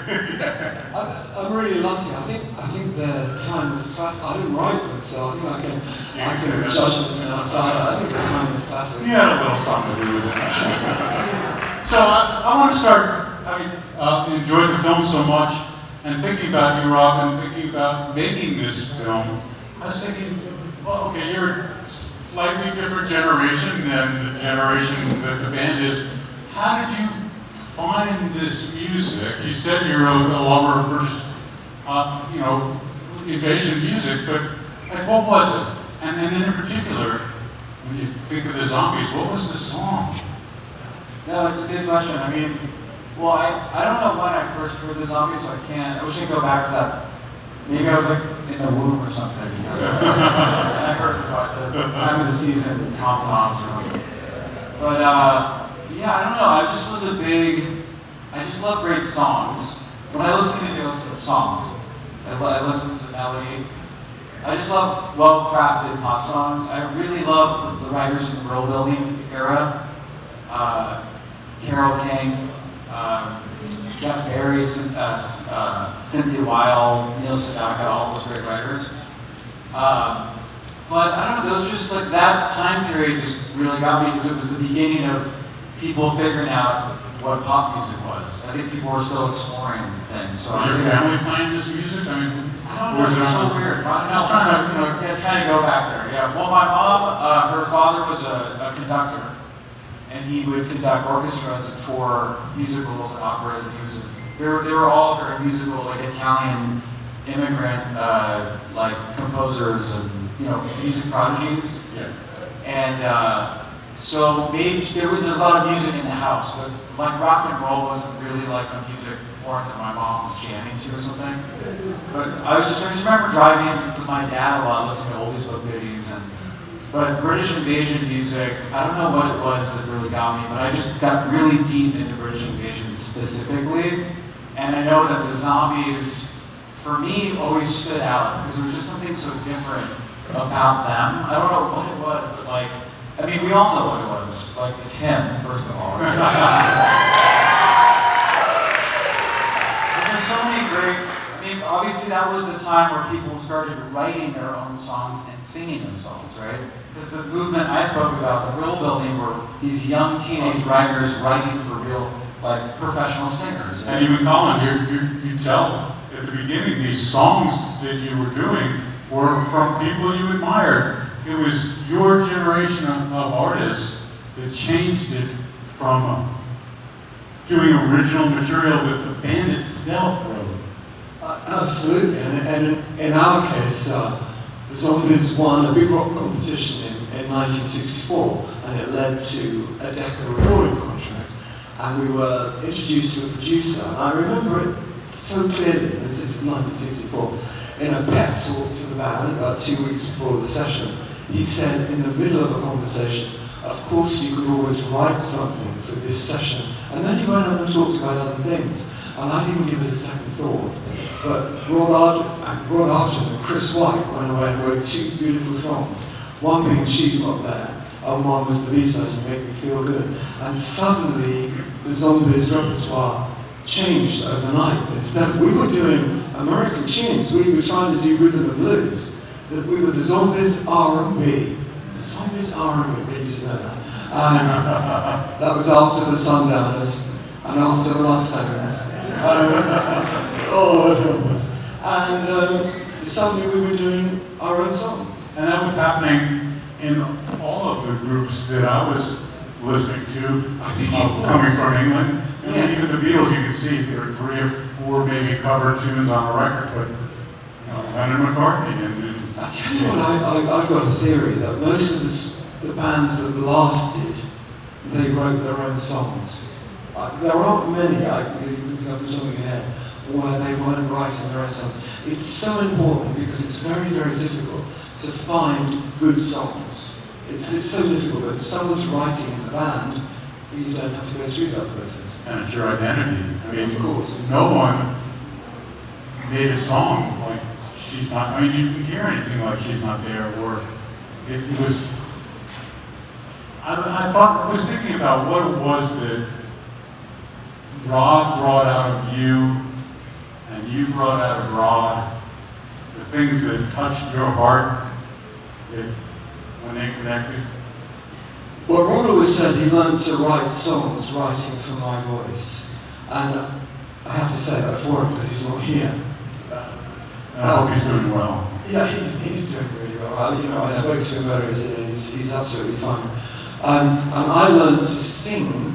I'm really lucky. I think the time was classic. I didn't write them, so I think I can judge it as an outsider. I think the time was classic. You had a little something to do with it. So I want to start. I enjoyed the film so much, and thinking about you, Rob, and thinking about making this film. I was thinking, well, okay, you're a slightly different generation than the generation that the band is. How did you find this music? You said you're a lover of British, invasion music, but like, what was it? And then in particular, when you think of the Zombies, what was the song? No, it's a good question. I mean, well, I don't know when I first heard the Zombies, so I wish I could go back to that. Maybe I was like in the womb or something. And I heard the time of the season, Tom Toms or something. But yeah, I don't know. I just love great songs. When I listen to music, I listen to songs. I listen to melody. I just love well-crafted pop songs. I really love the writers in the Brill Building era. Carole King, Jeff Barry, Cynthia Weil, Neil Sedaka, all those great writers. But I don't know, those just like that time period just really got me because it was the beginning of people figuring out what pop music was. I think people were still exploring things. So was your family playing this music? I don't know, it's so weird. Trying to go back there. Yeah. Well, my mom, her father was a conductor, and he would conduct orchestras and tour musicals and operas, and they were all very musical, like Italian immigrant, like composers and music prodigies. Yeah. And so maybe there was a lot of music in the house, but like rock and roll wasn't really like a music form that my mom was jamming to or something. But I just remember driving with my dad a lot, listening to oldies but goodies, but British invasion music, I don't know what it was that really got me, but I just got really deep into British invasion specifically. And I know that the Zombies, for me, always stood out because there was just something so different about them. I don't know what it was, but like, I mean, we all know what it was. Like, it's him, first of all. There's so many great, I mean, obviously that was the time where people started writing their own songs and singing those songs, right? Because the movement I spoke about, the Brill Building, were these young teenage writers writing for real, like, professional singers. Right? And even Colin, you tell at the beginning, these songs that you were doing were from people you admired. It was your generation of artists that changed it from doing original material that the band itself wrote. Absolutely, and in our case, the Zombies won a big rock competition in 1964, and it led to a Decca recording contract. And we were introduced to a producer, and I remember it so clearly, this is 1964, in a pep talk to the band about 2 weeks before the session. He said in the middle of a conversation, of course you could always write something for this session. And then he went on and talked about other things. And I didn't give it a second thought. But Rod Argent and Chris White went away and wrote two beautiful songs. One being She's Not There, and one was the B-side, You Make Me Feel Good. And suddenly the Zombies repertoire changed overnight. Instead of, we were doing American tunes, we were trying to do rhythm and blues. That we were the Zombies R&B. The Zombies R&B, maybe you didn't know that. And that was after the Sundowners and after the Mustangs. And suddenly we were doing our own song. And that was happening in all of the groups that I was listening to, coming from England. And yes. Even the Beatles, you could see there were 3 or 4 maybe cover tunes on a record, but Lennon McCartney and I tell you what, I've got a theory that most of the bands that lasted, they wrote their own songs. There aren't many, you can have the top of your head, where they weren't writing their own songs. It's so important because it's very, very difficult to find good songs. It's so difficult, but if someone's writing in the band, you don't have to go through that process. And it's your identity. I mean, of course. No one made a song like She's Not, I mean, you didn't hear anything like She's Not There, or it was, I was thinking about what it was that Rob brought out of you and you brought out of Rod the things that touched your heart when they connected? Well, Ron always said he learned to write songs writing for my voice. And I have to say that for him because he's not here. I hope he's doing well. Yeah, he's doing really well. I spoke to him earlier today, and he's absolutely fine. And I learned to singing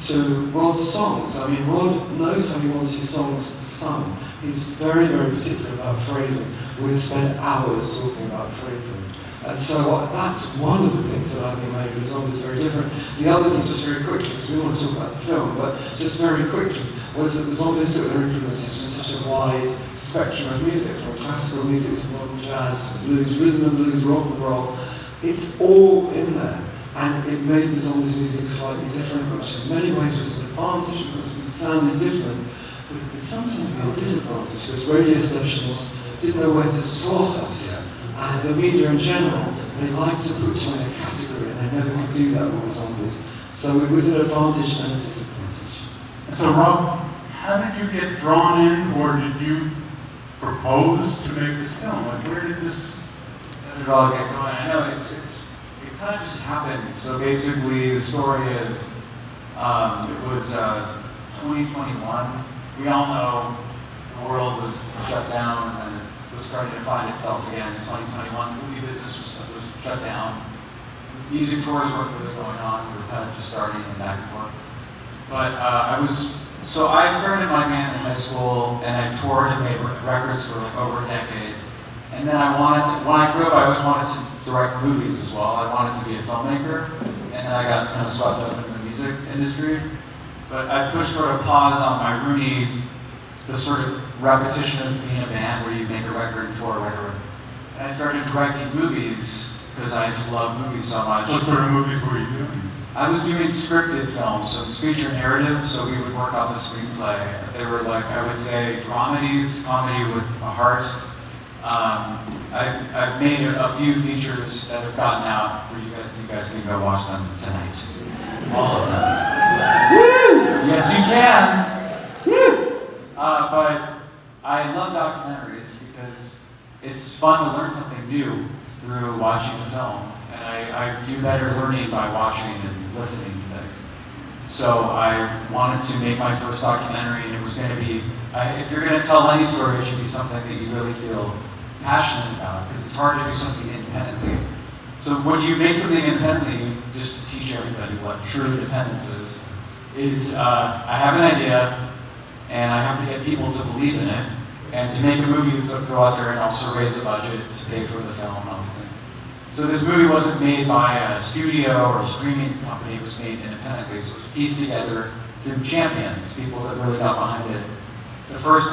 to Rod's songs. I mean, Rod knows how he wants his songs sung. He's very, very particular about phrasing. We've spent hours talking about phrasing. And so that's one of the things that I think made the song is very different. The other thing, just very quickly, because we want to talk about the film, but just very quickly, was that the zombies took their influences from such a wide spectrum of music, from classical music to modern jazz, blues, rhythm and blues, rock and roll. It's all in there. And it made the zombies music slightly different, which in many ways was an advantage because we sounded different, but it could sometimes be a disadvantage because radio stations didn't know where to source us. And the media in general, they like to put you in a category, and they never could do that with the zombies. So it was an advantage and a disadvantage. So Rob, how did you get drawn in, or did you propose to make this film? Like, where did it all get going? I know it kind of just happened. So basically, the story is it was 2021. We all know the world was shut down and was starting to find itself again in 2021. The movie business was shut down. Music tours weren't really going on. We were kind of just starting and back and forth. But I started my band in high school, and I toured and made records for like over a decade. And then when I grew up, I always wanted to direct movies as well. I wanted to be a filmmaker, and then I got kind of swept up in the music industry. But I pushed sort of pause on my Rooney, the sort of repetition of being a band where you make a record and tour a record. And I started directing movies because I just love movies so much. What sort of movies were you doing? I was doing scripted films, so it was feature narrative, so we would work off a screenplay. They were like, I would say, dramedies, comedy with a heart. I've made a few features that have gotten out for you guys. You guys can go watch them tonight. All of them. Woo! Yes, you can. Woo! But I love documentaries because it's fun to learn something new through watching the film. And I do better learning by watching and listening to things. So I wanted to make my first documentary, and it was going to be, if you're going to tell any story, it should be something that you really feel passionate about, because it's hard to do something independently. So when you make something independently, just to teach everybody what true independence is I have an idea, and I have to get people to believe in it, and to make a movie, you have to go out there and also raise a budget to pay for the film, obviously. So this movie wasn't made by a studio or a streaming company, it was made independently, so it was pieced together through champions, people that really got behind it. The first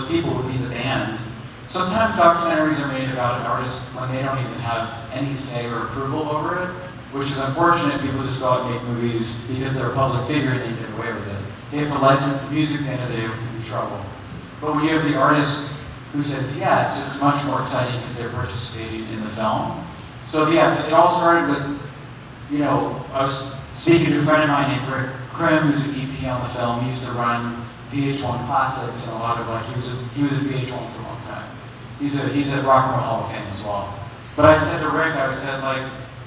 people would be the band. Sometimes documentaries are made about an artist when they don't even have any say or approval over it, which is unfortunate. People just go out and make movies because they're a public figure and they get away with it. They have to license the music, at the end of the day, in trouble. But when you have the artist who says yes, it's much more exciting because they're participating in the film. So yeah, it all started with, I was speaking to a friend of mine named Rick Krim, who's an EP on the film. He used to run VH1 Classics and a lot of he was at VH1 for a long time. He's at Rock and Roll Hall of Fame as well. But I said to Rick,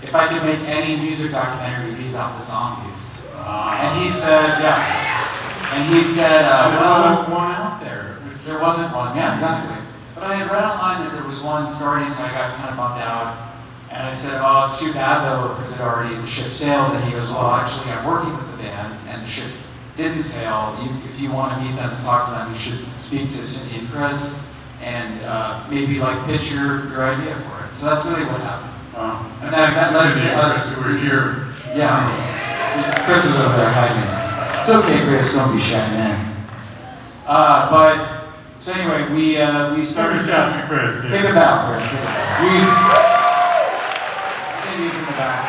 if I could make any music documentary, it'd be about the zombies. And he said, yeah. And he said, there wasn't one out there. There wasn't one, yeah, exactly. But I had read online that there was one starting, so I got kind of bummed out. And I said, oh, it's too bad though, because the ship sailed. And he goes, well, actually, I'm working with the band, and the ship didn't sail. If you want to meet them and talk to them, you should speak to Cindy and Chris, and maybe pitch your idea for it. So that's really what happened. And that led to us. Who were here. Yeah. Chris is over there hiding. It's okay, Chris. Don't be shy, man. So anyway, we started. Give us out to Chris. Give it back, Chris. Cindy's in the back.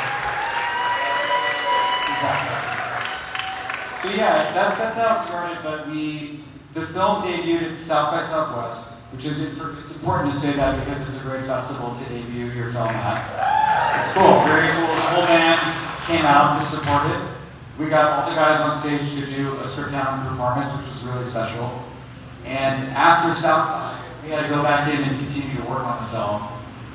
So yeah, that's how it started. But the film debuted at South by Southwest, which is it's important to say that because it's a great festival to debut your film at. It's cool, very cool. The whole band came out to support it. We got all the guys on stage to do a stripped down performance, which was really special. And after South by, we had to go back in and continue to work on the film.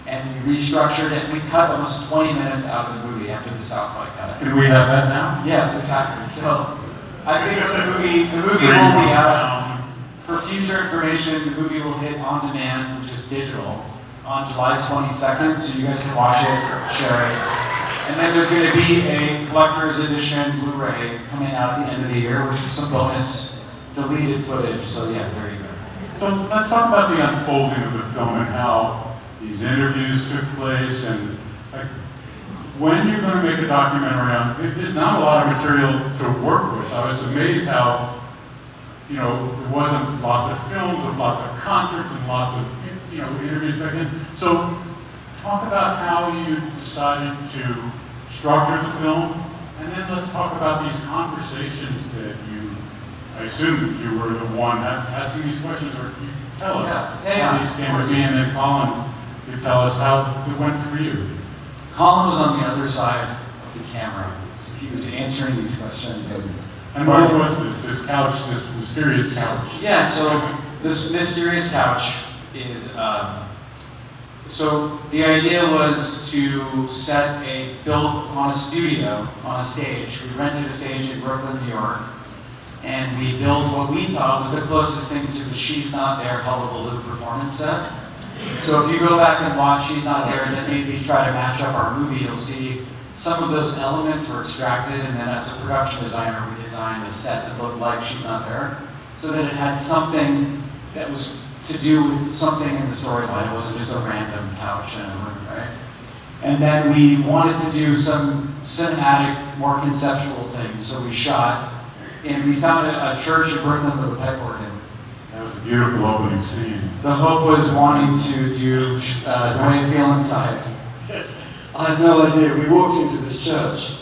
And we restructured it, and we cut almost 20 minutes out of the movie after the South by cut. Can we have that now? Yes, exactly. So I think the movie will be out. For future information, the movie will hit on demand, which is digital, on July 22nd, so you guys can watch it, share it. And then there's going to be a collector's edition Blu-ray coming out at the end of the year with some bonus deleted footage. So yeah, there you go. So let's talk about the unfolding of the film and how these interviews took place, and like, when you're going to make a documentary on, there's not a lot of material to work with. I was amazed how, you know, there wasn't lots of films and lots of concerts and lots of, you know, interviews back then. So talk about how you decided to structure the film, and then let's talk about these conversations that I assume you were the one asking these questions, or you tell us how these came to be, and then Colin, you tell us how it went for you. Colin was on the other side of the camera, so he was answering these questions. And what was this couch, this mysterious couch? Yeah, so this mysterious couch is, so the idea was to build on a studio, on a stage. We rented a stage in Brooklyn, New York, and we built what we thought was the closest thing to the She's Not There Hullabaloo performance set. So if you go back and watch She's Not There and then maybe try to match up our movie, you'll see some of those elements were extracted, and then as a production designer, we designed a set that looked like She's Not There, so that it had something that was to do with something in the storyline. It wasn't just a random couch in a room, right? And then we wanted to do some cinematic, more conceptual things, so we shot, and we found a church in Brooklyn with a pipe organ. That was a beautiful opening scene. The hope was wanting to do The Way You Feel Inside. Yes. I had no idea. We walked into this church,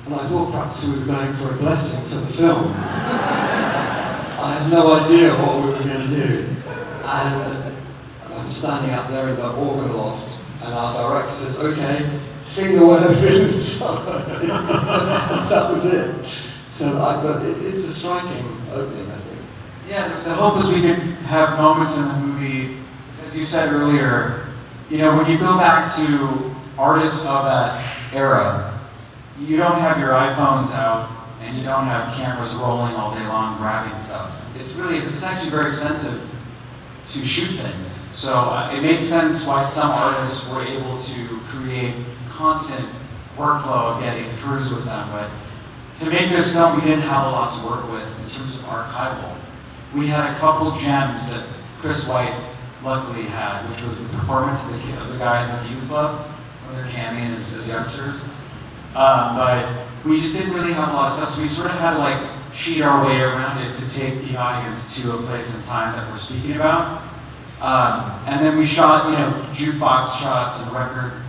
and I thought perhaps we were going for a blessing for the film. I had no idea what we were going to do. And I'm standing out there in the organ loft, and our director says, "Okay, sing The Way I Feel Inside." That was it. So it's a striking opening, I think. Yeah, the hope is we could have moments in the movie, as you said earlier, you know, when you go back to artists of that era, you don't have your iPhones out and you don't have cameras rolling all day long grabbing stuff. It's actually very expensive to shoot things. So it makes sense why some artists were able to create constant workflow of getting crews with them. But to make this film, we didn't have a lot to work with in terms of archival. We had a couple gems that Chris White luckily had, which was the performance of the guys at the youth club when they're jamming as youngsters. But we just didn't really have a lot of stuff, so we sort of had to like cheat our way around it to take the audience to a place and time that we're speaking about. And then we shot, you know, jukebox shots and record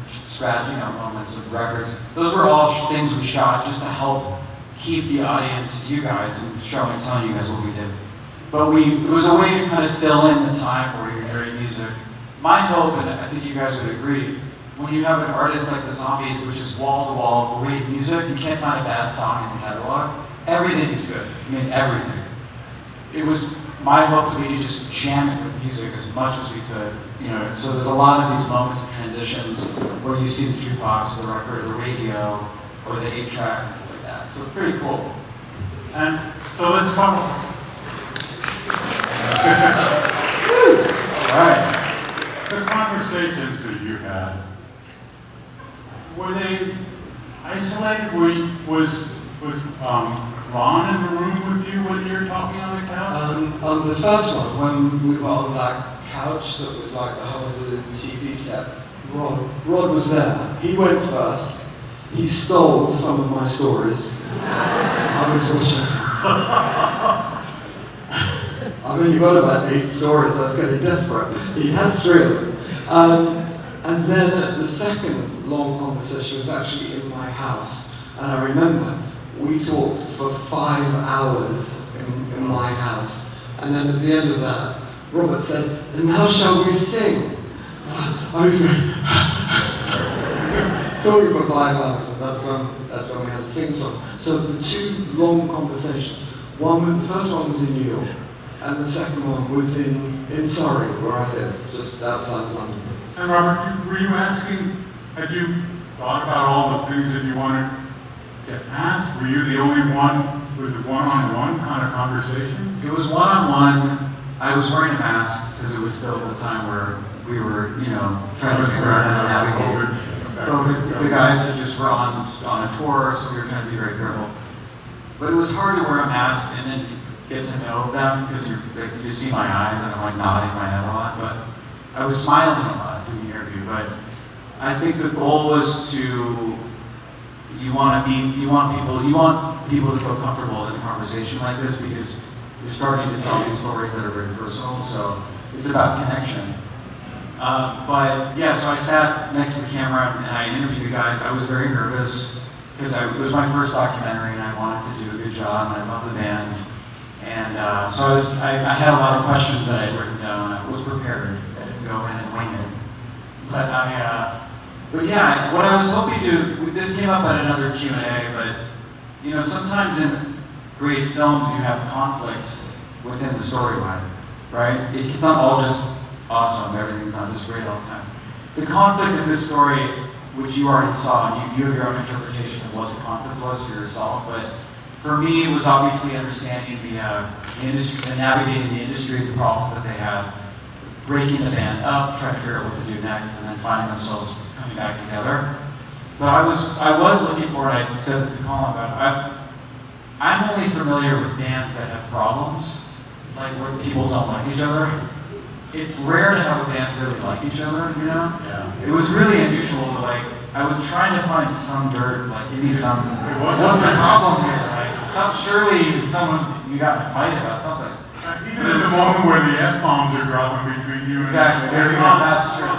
moments of records. Those were all things we shot just to help keep the audience, you guys, and telling you guys what we did. But it was a way to kind of fill in the time where you're hearing music. My hope, and I think you guys would agree, when you have an artist like the Zombies, which is wall-to-wall great music, you can't find a bad song in the catalog. Everything is good. I mean, everything. It was my hope that we could just jam it with music as much as we could. You know, so there's a lot of these moments of transitions where you see the jukebox, the record, the radio, or the 8-track and stuff like that. So it's pretty cool. And so let's talk. All right. The conversations that you had, were they isolated? Was Ron in the room with you when you were talking on the couch? On the first one, when we were on that couch that was like the whole TV set, Rod was there. He went first. He stole some of my stories. I was watching. I've only got about 8 stories, so I was getting desperate. He had 3 of them. And then the second long conversation was actually in my house. And I remember we talked for 5 hours in my house. And then at the end of that, Robert said, "And now shall we sing?" I was talking for 5 hours, and that's when we had a sing song. So the 2 long conversations. The first one was in New York. and the second one was in Surrey, where I live, just outside London. And Robert, were you asking, had you thought about all the things that you wanted to ask? Were you the only one? Was it one-on-one kind of conversation? It was one-on-one. I was wearing a mask because it was still the time where we were, trying to figure out how to navigate. The guys that just were on a tour, so we were trying to be very careful. But it was hard to wear a mask and then get to know them because you just see my eyes and I'm like nodding my head a lot. But I was smiling a lot through the interview. But I think the goal was to you want people to feel comfortable in a conversation like this because you're starting to tell these stories that are very personal. So it's about connection. But yeah, so I sat next to the camera and I interviewed the guys. I was very nervous because it was my first documentary and I wanted to do a good job and I love the band. And so I had a lot of questions that I had written down. I was prepared. I didn't go in and wing it. But yeah, what I was hoping to, this came up at another Q&A, but sometimes in great films you have conflict within the storyline, right? It's not all just awesome, everything's not just great all the time. The conflict in this story, which you already saw, and you have your own interpretation of what the conflict was for yourself, but for me, it was obviously understanding the industry, and navigating the industry, the problems that they had, breaking the band up, trying to figure out what to do next, and then finding themselves coming back together. But I was looking for, and I said this to Colin about, I'm only familiar with bands that have problems, like where people don't like each other. It's rare to have a band really like each other, Yeah. It was really unusual to I was trying to find some dirt, give me some, what's the problem here? Surely someone, you got in a fight about something. Even at the moment where the F-bombs are dropping between you and... Exactly, there you go, that's true.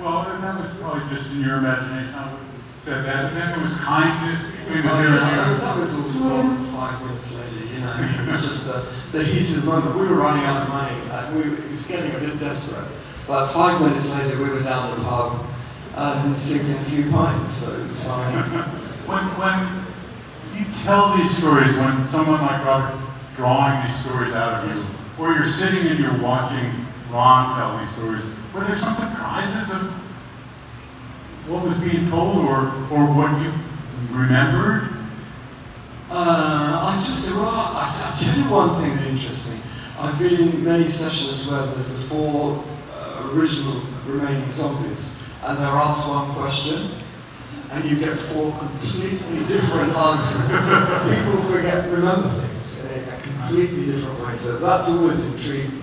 Well, that was probably just in your imagination, I would have said that. And then there was kindness between the two of you. That was all gone 5 minutes later, It was just the heat of the moment. We were running out of money, and it was getting a bit desperate. But 5 minutes later, we were down the pub and sinking a few pints, so it was fine. When you tell these stories, when someone like Robert's drawing these stories out of you, or you're sitting and you're watching Ron tell these stories, were there some surprises of what was being told or what you remembered? I'll tell you one thing that interests me. I've been in many sessions where there's the 4 original remaining zombies, and they're asked one question, and you get 4 completely different answers. People remember things in a completely different way, so that's always intrigued me.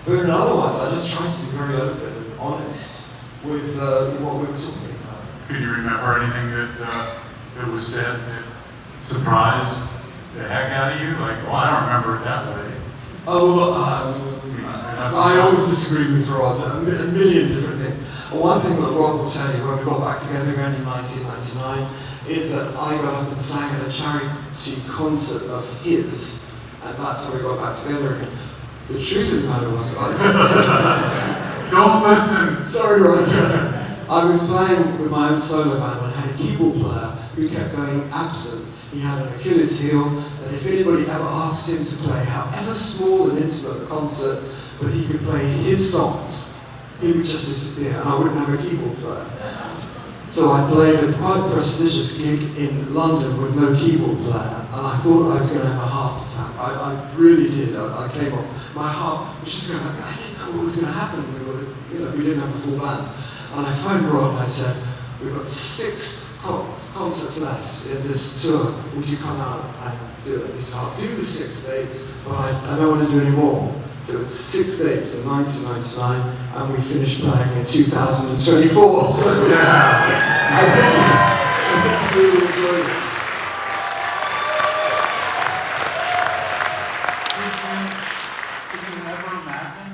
But otherwise, I just try to be very open and honest with what we were talking about. Can you remember anything that was said that surprised the heck out of you? I don't remember it that way. I always disagree with Rod. A million different things. One thing that Rod will tell you when we got back together again in 1999 is that I got up and sang at a charity concert of his, and that's how we got back together again. The truth of the matter was, don't listen. Sorry, Rod. I was playing with my own solo band and I had a keyboard player who kept going absent. He had an Achilles heel, and if anybody ever asked him to play, however small and intimate a concert, but he could play his songs, he would just disappear, and I wouldn't have a keyboard player. So I played a quite prestigious gig in London with no keyboard player, and I thought I was going to have a heart attack. I really did. I came off. My heart was just going, I didn't know what was going to happen. We didn't have a full band. And I phoned Rod and I said, we've got 6 concerts left in this tour. Would you come out and do it? He said, I'll do the 6 dates, but I don't want to do any more. So it was 6 dates in 1999, and we finished playing in 2024. So yeah, I think we really enjoyed it. Did you ever imagine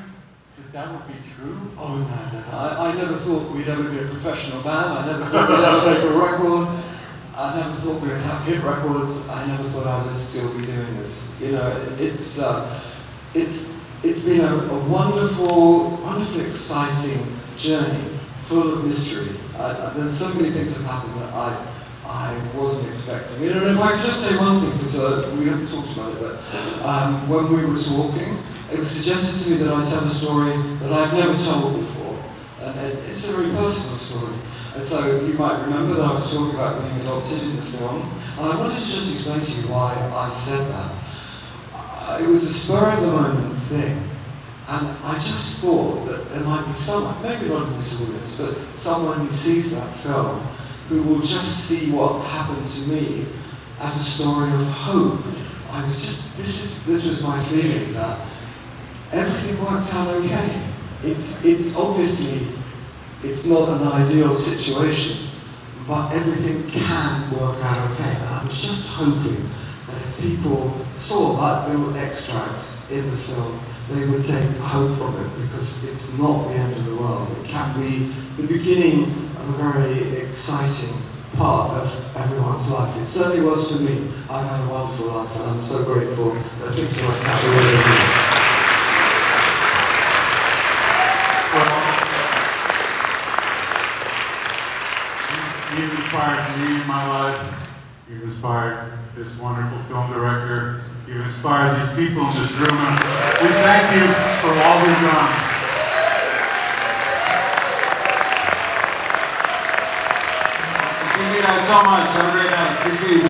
that would be true? Oh no. I never thought we'd ever be a professional band. I never thought we'd ever make a record. I never thought we would have hit records. I never thought I would still be doing this. It's been a wonderfully exciting journey, full of mystery. There's so many things that happened that I wasn't expecting. And if I could just say one thing, because we haven't talked about it, but when we were talking, it was suggested to me that I tell a story that I've never told before. And it's a very personal story. And so you might remember that I was talking about being adopted in the film. And I wanted to just explain to you why I said that. It was a spur of the moment thing. And I just thought that there might be someone, maybe not in this audience, but someone who sees that film who will just see what happened to me as a story of hope. I was just, this was my feeling, that everything worked out okay. It's obviously, it's not an ideal situation, but everything can work out okay. And I was just hoping that if people saw that little extract in the film, they would take hope from it, because it's not the end of the world. It can be the beginning of a very exciting part of everyone's life. It certainly was for me. I've had a wonderful life, and I'm so grateful that things like that are Well, you've inspired me in my life. You've inspired this wonderful film director. You've inspired these people in this room. We thank you for all you've done. Thank you guys so much. Have a great night. Appreciate you.